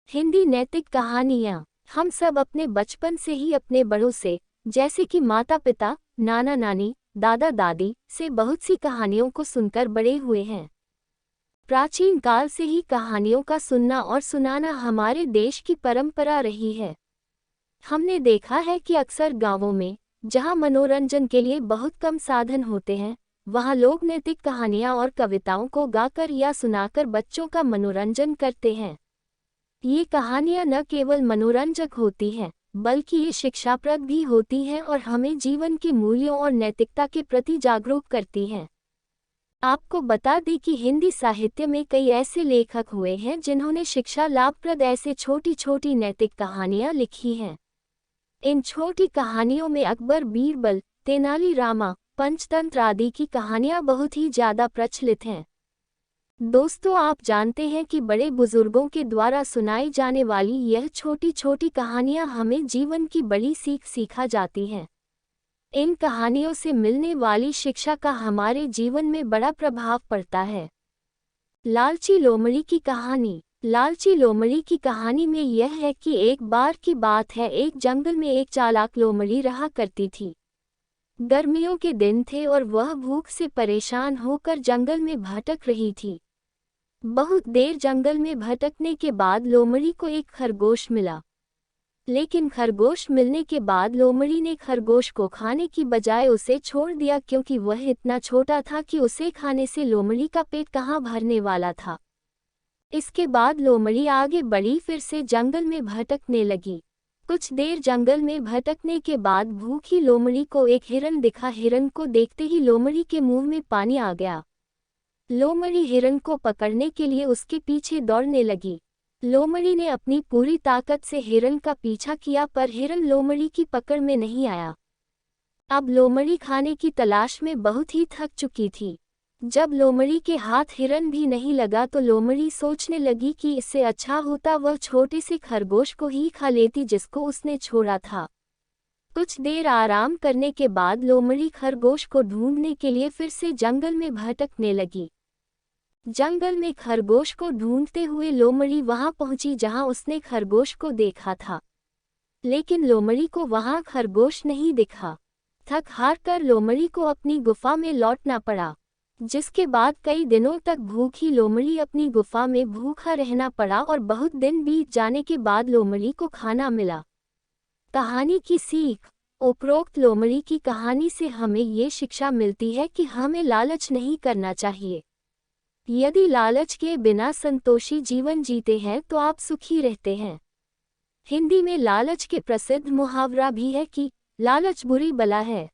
हिंदी नैतिक कहानियाँ। हम सब अपने बचपन से ही अपने बड़ों से, जैसे कि माता पिता, नाना नानी, दादा दादी से बहुत सी कहानियों को सुनकर बड़े हुए हैं। प्राचीन काल से ही कहानियों का सुनना और सुनाना हमारे देश की परंपरा रही है। हमने देखा है कि अक्सर गांवों में, जहां मनोरंजन के लिए बहुत कम साधन होते हैं, वहां लोग नैतिक कहानियां और कविताओं को गाकर या सुनाकर बच्चों का मनोरंजन करते हैं। ये कहानियां न केवल मनोरंजक होती हैं, बल्कि ये शिक्षाप्रद भी होती हैं और हमें जीवन के मूल्यों और नैतिकता के प्रति जागरूक करती हैं। आपको बता दें कि हिंदी साहित्य में कई ऐसे लेखक हुए हैं जिन्होंने शिक्षा लाभप्रद ऐसे छोटी छोटी नैतिक कहानियां लिखी हैं। इन छोटी कहानियों में अकबर, बीरबल, तेनाली रामा, पंचतंत्र आदि की कहानियां बहुत ही ज्यादा प्रचलित हैं। दोस्तों, आप जानते हैं कि बड़े बुजुर्गों के द्वारा सुनाई जाने वाली यह छोटी छोटी कहानियां हमें जीवन की बड़ी सीख सिखा जाती हैं। इन कहानियों से मिलने वाली शिक्षा का हमारे जीवन में बड़ा प्रभाव पड़ता है। लालची लोमड़ी की कहानी। लालची लोमड़ी की कहानी में यह है कि एक बार की बात है, एक जंगल में एक चालाक लोमड़ी रहा करती थी। गर्मियों के दिन थे और वह भूख से परेशान होकर जंगल में भटक रही थी। बहुत देर जंगल में भटकने के बाद लोमड़ी को एक खरगोश मिला। लेकिन खरगोश मिलने के बाद लोमड़ी ने खरगोश को खाने की बजाय उसे छोड़ दिया, क्योंकि वह इतना छोटा था कि उसे खाने से लोमड़ी का पेट कहाँ भरने वाला था। इसके बाद लोमड़ी आगे बढ़ी, फिर से जंगल में भटकने लगी। कुछ देर जंगल में भटकने के बाद भूखी लोमड़ी को एक हिरन दिखा। हिरन को देखते ही लोमड़ी के मुंह में पानी आ गया। लोमड़ी हिरन को पकड़ने के लिए उसके पीछे दौड़ने लगी। लोमड़ी ने अपनी पूरी ताकत से हिरन का पीछा किया, पर हिरन लोमड़ी की पकड़ में नहीं आया। अब लोमड़ी खाने की तलाश में बहुत ही थक चुकी थी। जब लोमड़ी के हाथ हिरन भी नहीं लगा तो लोमड़ी सोचने लगी कि इससे अच्छा होता वह छोटे से खरगोश को ही खा लेती जिसको उसने छोड़ा था। कुछ देर आराम करने के बाद लोमड़ी खरगोश को ढूंढने के लिए फिर से जंगल में भटकने लगी। जंगल में खरगोश को ढूंढते हुए लोमड़ी वहां पहुंची जहां उसने खरगोश को देखा था। लेकिन लोमड़ी को वहां खरगोश नहीं दिखा। थक हार कर लोमड़ी को अपनी गुफा में लौटना पड़ा, जिसके बाद कई दिनों तक भूखी लोमड़ी अपनी गुफा में भूखा रहना पड़ा और बहुत दिन बीत जाने के बाद लोमड़ी को खाना मिला। कहानी की सीख। उपरोक्त लोमड़ी की कहानी से हमें ये शिक्षा मिलती है कि हमें लालच नहीं करना चाहिए। यदि लालच के बिना संतोषी जीवन जीते हैं तो आप सुखी रहते हैं। हिंदी में लालच के प्रसिद्ध मुहावरा भी है कि लालच बुरी बला है।